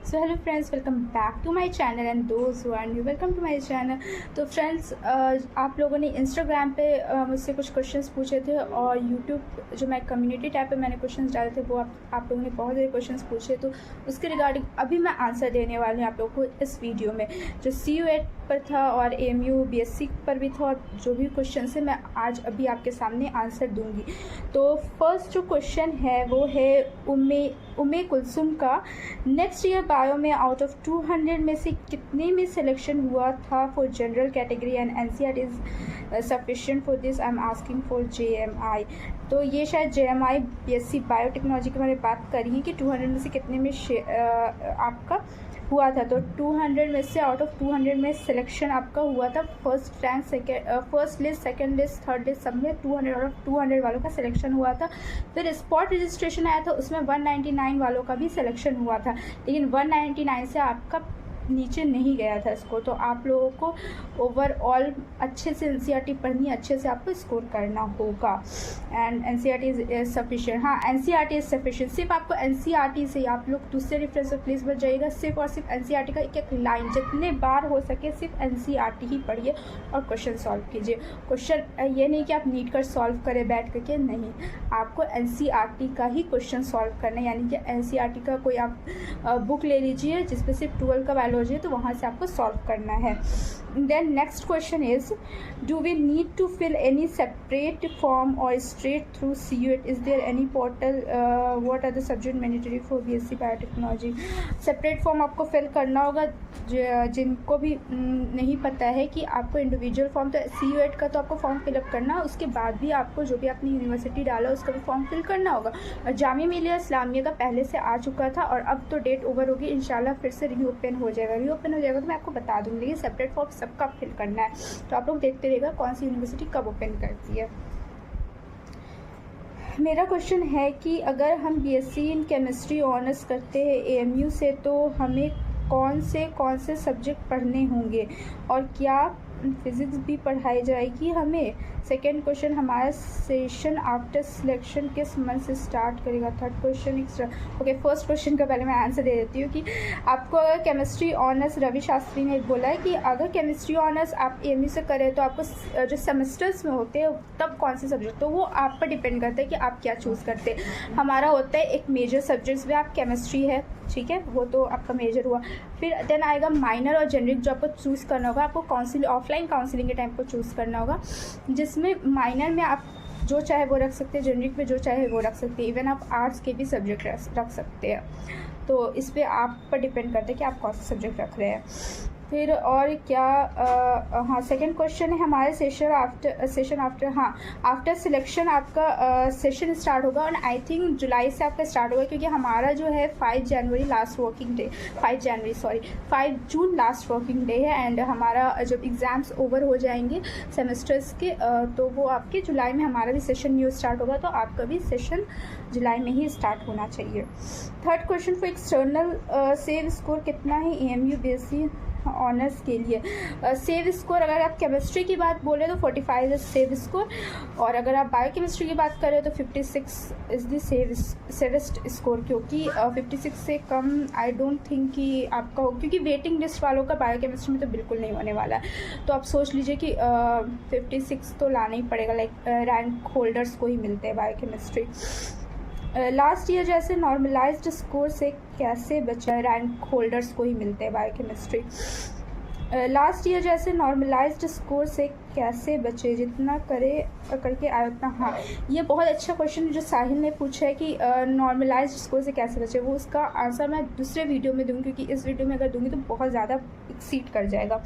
So hello friends, welcome back to my channel and those who are new, welcome to my channel. तो friends, आप लोगों ने Instagram पे मुझसे कुछ क्वेश्चंस पूछे थे और यूट्यूब जो मैं कम्युनिटी टैब पे मैंने क्वेश्चंस डाले थे वो आप लोगों ने बहुत सारे क्वेश्चंस पूछे, तो उसके रिगार्डिंग अभी मैं आंसर देने वाली हूँ आप लोगों को इस वीडियो में। जो CU8 पर था और AMU BSc पर भी था, और जो भी क्वेश्चन है मैं आज अभी आपके सामने आंसर दूंगी। तो फर्स्ट जो क्वेश्चन है वो है उमे कुलसुम का। नेक्स्ट ईयर बायो में आउट ऑफ 200 में से कितने में सिलेक्शन हुआ था for general category and NCERT is sufficient for this. I am asking for JMI। तो ये शायद JMI BSc बायोटेक्नोलॉजी के बारे में बात करी है कि 200 में से कितने में आपका हुआ था। तो 200 में से आउट ऑफ 200 में सिलेक्शन आपका हुआ था। First rank, first list, second list, third list, सब में 200 आउट ऑफ 200 वालों का सिलेक्शन हुआ था। फिर स्पॉट रजिस्ट्रेशन आया था, उसमें 199 वालों का भी सिलेक्शन हुआ था, लेकिन 199 से आपका नीचे नहीं गया था स्कोर। तो आप लोगों को ओवरऑल अच्छे से NCERT पढ़नी, अच्छे से आपको स्कोर करना होगा एंड NCERT इज सफिशिएंट। हाँ, NCERT इज सफिशिएंट। सिर्फ आपको NCERT से आप लोग दूसरे रेफरेंस पर प्लीज़ बच जाइएगा। सिर्फ और सिर्फ NCERT का एक एक लाइन जितने बार हो सके सिर्फ NCERT ही पढ़िए और क्वेश्चन सॉल्व कीजिए। क्वेश्चन ये नहीं कि आप नीट कर सॉल्व करें बैठ करके, नहीं, आपको NCERT का ही क्वेश्चन सॉल्व करना है। यानी कि NCERT का कोई आप बुक ले लीजिए जिसपे सिर्फ 12 का बायोलॉजी है, तो वहाँ से आपको सॉल्व करना है। Then next question is, do we need to fill any separate form और straight through CU8? Is there any portal? What are the subject mandatory for BSc biotechnology? Separate form आपको fill करना होगा। जिनको भी नहीं पता है कि आपको इंडिविजुअल फॉर्म, तो CU8 का तो आपको फॉर्म फिलअप करना, उसके बाद भी आपको जो भी अपनी यूनिवर्सिटी डाला उसका भी फॉर्म फिल करना होगा। और जामिया मिलिया इस्लामिया का पहले से आ चुका था और अब तो डेट ओवर होगी, इंशाल्लाह फिर से रीओपन हो जाएगा। तो मैं आपको बता दूँगी, लेकिन सेपरेट फॉर्म सबका फिल करना है। तो आप लोग देखते रहिएगा कौन सी यूनिवर्सिटी कब ओपन करती है। मेरा क्वेश्चन है कि अगर हम BSc इन केमिस्ट्री ऑनर्स करते हैं AMU से, तो हमें कौन से सब्जेक्ट पढ़ने होंगे और क्या फिज़िक्स भी पढ़ाई जाएगी हमें? सेकेंड क्वेश्चन, हमारा सेशन आफ्टर सिलेक्शन किस मंथ से स्टार्ट करेगा? Third question extra. Okay, first question का पहले मैं आंसर दे देती हूँ कि आपको अगर केमिस्ट्री ऑनर्स, रवि शास्त्री ने बोला है कि अगर केमिस्ट्री ऑनर्स आप AMU से करें तो आपको जो सेमेस्टर्स में होते हैं तब कौन से सब्जेक्ट, तो वो आप पर डिपेंड करता है कि आप क्या चूज़ करते हैं। हमारा होता है एक मेजर सब्जेक्ट्स में आप केमिस्ट्री है, ठीक है, वो तो आपका मेजर हुआ। फिर देन आएगा माइनर और जेनरिक, जो आपको चूज़ करना होगा। आपको ऑफलाइन काउंसलिंग के टाइम को चूज़ करना होगा, जिसमें माइनर में आप जो चाहे वो रख सकते हैं, जेनरिक में जो चाहे वो रख सकते हैं, इवन आप आर्ट्स के भी सब्जेक्ट रख सकते हैं। तो इस पर आप पर डिपेंड करता है कि आप कौन सा सब्जेक्ट रख रहे हैं। फिर और क्या, हाँ, सेकंड क्वेश्चन है हमारे सेशन आफ्टर, हाँ, आफ्टर सिलेक्शन आपका सेशन स्टार्ट होगा और आई थिंक जुलाई से आपका स्टार्ट होगा, क्योंकि हमारा जो है 5 जनवरी लास्ट वर्किंग डे, 5 जून लास्ट वर्किंग डे है। एंड हमारा जब एग्ज़ाम्स ओवर हो जाएंगे सेमेस्टर्स के, तो वो आपके जुलाई में हमारा भी सेशन न्यू स्टार्ट होगा, तो आपका भी सेशन जुलाई में ही स्टार्ट होना चाहिए। Third question, for external save score कितना है AMU BSc ऑनर्स के लिए? सेव स्कोर अगर आप केमिस्ट्री की बात बोले तो 45 इज सेव स्कोर, और अगर आप बायोकेमिस्ट्री की बात करें तो 56 इज़ द सेवेस्ट स्कोर, क्योंकि 56 से कम आई डोंट थिंक कि आपका हो, क्योंकि वेटिंग लिस्ट वालों का बायोकेमिस्ट्री में तो बिल्कुल नहीं होने वाला है। तो आप सोच लीजिए कि 56 तो लाना ही पड़ेगा, लाइक रैंक होल्डर्स को ही मिलते हैं बायोकेमिस्ट्री। लास्ट ईयर जैसे नॉर्मलाइज्ड स्कोर से कैसे बचा? रैंक होल्डर्स को ही मिलते हैं बायोकेमिस्ट्री। लास्ट ईयर जैसे नॉर्मलाइज्ड स्कोर से कैसे बचे? जितना करके आया उतना। हाँ, ये बहुत अच्छा क्वेश्चन है जो साहिल ने पूछा है कि नॉर्मलाइज्ड स्कोर से कैसे बचे। वो उसका आंसर मैं दूसरे वीडियो में दूँगी, क्योंकि इस वीडियो में अगर दूँगी तो बहुत ज़्यादा एक्सीड कर जाएगा।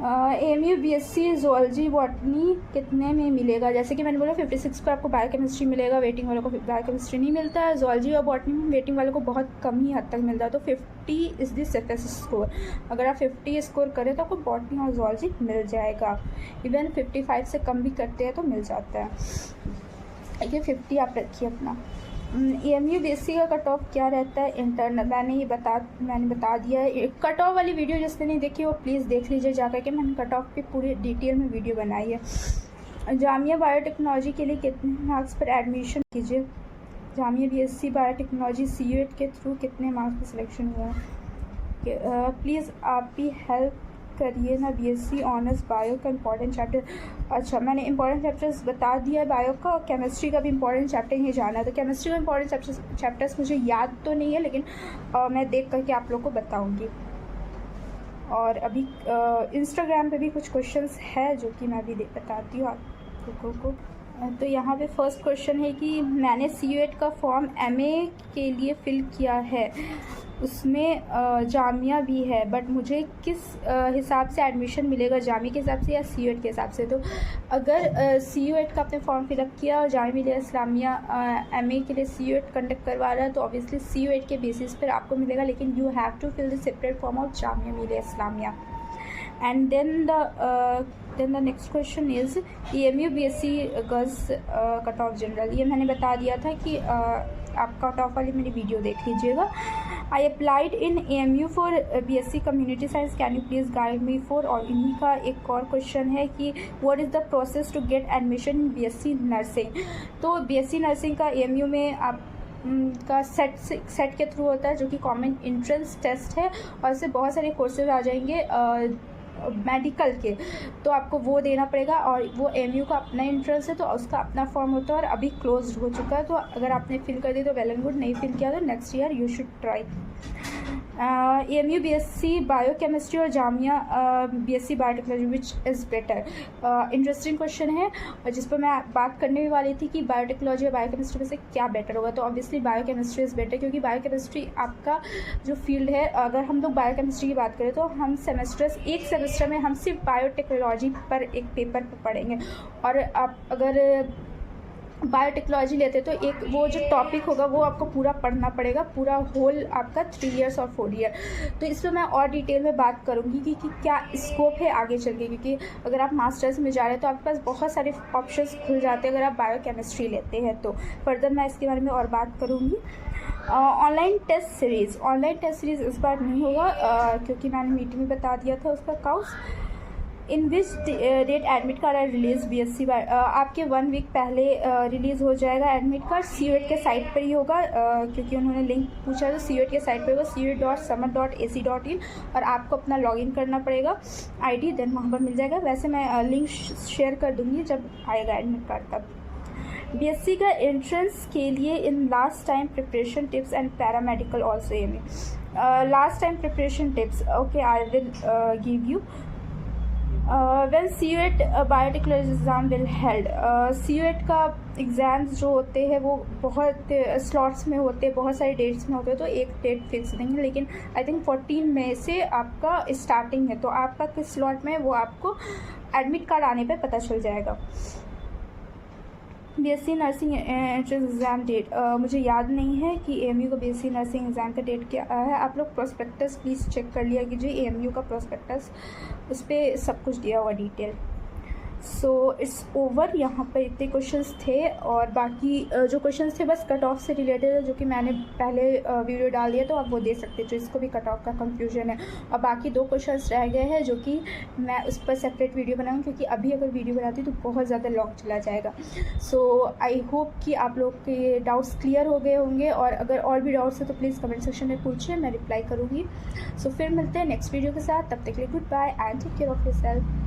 AMU BSc ज़ूलॉजी बॉटनी कितने में मिलेगा? जैसे कि मैंने बोला 56 पर आपको बायोकेमिस्ट्री मिलेगा, वेटिंग वालों को बायोकेमिस्ट्री नहीं मिलता है। ज़ूलॉजी और बॉटनी में वेटिंग वालों को बहुत कम ही हद तक मिलता है। तो 50 इज़ द सेफेस्ट स्कोर। अगर आप 50 स्कोर करें तो आपको बॉटनी और ज़ूलॉजी मिल जाएगा। इवन 55 से कम भी करते हैं तो मिल जाता है। ये 50 आप रखिए अपना। AMU BSc का कट ऑफ क्या रहता है इंटरनल? मैंने बता दिया है। कट ऑफ वाली वीडियो जिसने नहीं देखी वो प्लीज़ देख लीजिए जाकर के, मैंने कट ऑफ की पूरी डिटेल में वीडियो बनाई है। जामिया बायोटेक्नोलॉजी के लिए कितने मार्क्स पर एडमिशन कीजिए? जामिया BSc बायोटेक्नोलॉजी CUET के थ्रू कितने मार्क्स का सिलेक्शन हुआ है? प्लीज़ आप भी हेल्प करिए ना, BSc ऑनर्स बायो का इंपॉर्टेंट चैप्टर। अच्छा, मैंने इंपॉर्टेंट चैप्टर्स बता दिया है बायो का, और केमिस्ट्री का भी इंपॉर्टेंट चैप्टर ही जाना है। तो केमिस्ट्री का इंपॉर्टेंट चैप्टर्स मुझे याद तो नहीं है, लेकिन मैं देख करके आप लोग को बताऊँगी। और अभी इंस्टाग्राम पे भी कुछ क्वेश्चंस है जो कि मैं भी बताती हूँ आप लोगों को। तो यहाँ पे फर्स्ट क्वेश्चन है कि मैंने CUET का फॉर्म MA के लिए फ़िल किया है, उसमें जामिया भी है, बट मुझे किस हिसाब से एडमिशन मिलेगा, जामिया के हिसाब से या CUET के हिसाब से? तो अगर CUET का आपने फॉर्म फिलअप किया और जामिया मिलिया इस्लामिया MA के लिए CUET कंडक्ट करवा रहा है, तो ऑब्वियसली CUET के बेसिस पर आपको मिलेगा, लेकिन you have to fill the separate form of Jamia Millia Islamia. And then the next question is EMU BSc girls cut off general. ये मैंने बता दिया था कि आप कट ऑफ वाली मेरी वीडियो देख लीजिएगा। I applied in EMU for BSc community science, can you please guide me for. और इन्हीं का एक और क्वेश्चन है कि what is the process to get admission in BSc nursing. तो BSc नर्सिंग का EMU में आप का सेट के थ्रू होता है, जो कि कॉमन एंट्रेंस टेस्ट है, और इससे बहुत सारे कोर्सेज आ जाएंगे मेडिकल के, तो आपको वो देना पड़ेगा। और वो EMU का अपना एंट्रेंस है, तो उसका अपना फॉर्म होता है, और अभी क्लोज हो चुका है। तो अगर आपने फिल कर दी तो वेल एंड गुड, नहीं फिल किया तो next year you should try. EMU BSc biochemistry और Jamia BSc biotechnology which is better? Interesting question है, और जिस पर मैं बात करने भी वाली थी कि बायोटेक्नोलॉजी और बायोकेमिस्ट्री में से क्या बेटर होगा। तो ऑब्वियसली बायोकेमिस्ट्री इज़ बेटर, क्योंकि बायोकेमिस्ट्री आपका जो फील्ड है, अगर हम लोग बायोकेमिस्ट्री की बात करें तो हम एक सेमेस्टर में हम सिर्फ बायोटेक्नोलॉजी पर एक पेपर पर पढ़ेंगे, और आप अगर बायोटेक्नोलॉजी लेते तो एक वो जो टॉपिक होगा वो आपको पूरा पढ़ना पड़ेगा, पूरा होल आपका 3 इयर्स और 4 ईयर। तो इस पर मैं और डिटेल में बात करूँगी कि क्या स्कोप है आगे चल के, क्योंकि अगर आप मास्टर्स में जा रहे हैं तो आपके पास बहुत सारे ऑप्शंस खुल जाते हैं अगर आप बायोकेमिस्ट्री लेते हैं। तो फर्दर मैं इसके बारे में और बात करूँगी। ऑनलाइन टेस्ट सीरीज़ इस बार नहीं होगा, क्योंकि मैंने मीटिंग में बता दिया था उसका course. In which date admit card are release BSc आपके 1 वीक पहले रिलीज़ हो जाएगा एडमिट कार्ड। CUET के साइट पर ही होगा, क्योंकि उन्होंने लिंक पूछा, तो CUET के साइट पर होगा CUET.summer.ac.in, और आपको अपना लॉगिन करना पड़ेगा ID, देन वहाँ पर मिल जाएगा। वैसे मैं लिंक शेयर कर दूँगी जब आएगा एडमिट कार्ड तब। BSc का एंट्रेंस के लिए in last time preparation tips and paramedical also EMU। Last time preparation tips, okay, I will give you. Well CUET biotechnology exam will held. CUET का exams जो होते हैं वो बहुत स्लॉट्स में होते हैं, बहुत सारे डेट्स में होते हैं, तो एक डेट फिक्स नहीं है, लेकिन आई थिंक 14 मई से आपका स्टार्टिंग है। तो आपका किस स्लॉट में वो आपको एडमिट कार्ड आने पे पता चल जाएगा। BSc nursing entrance exam date मुझे याद नहीं है कि EMU का BSc नर्सिंग एग्ज़ाम का डेट क्या है। आप लोग प्रोस्पेक्टस प्लीज़ चेक कर लिया कीजिए, EMU का प्रोस्पेक्टस, उस पर सब कुछ दिया हुआ डिटेल। So it's over. यहाँ पर इतने क्वेश्चंस थे, और बाकी जो क्वेश्चंस थे बस कट ऑफ से रिलेटेड है, जो कि मैंने पहले वीडियो डाल दिया, तो आप वो दे सकते हो, जो इसको भी कट ऑफ का कंफ्यूजन है। और बाकी 2 क्वेश्चंस रह गए हैं, जो कि मैं उस पर सेपरेट वीडियो बनाऊँ, क्योंकि अभी अगर वीडियो बनाती तो बहुत ज़्यादा लॉन्ग चला जाएगा। सो आई होप कि आप लोग के डाउट्स क्लियर हो गए होंगे, और अगर और भी डाउट्स है तो प्लीज़ कमेंट सेक्शन में पूछिए, मैं रिप्लाई करूँगी। सो फिर मिलते हैं नेक्स्ट वीडियो के साथ, तब तक के लिए goodbye and take care of yourself.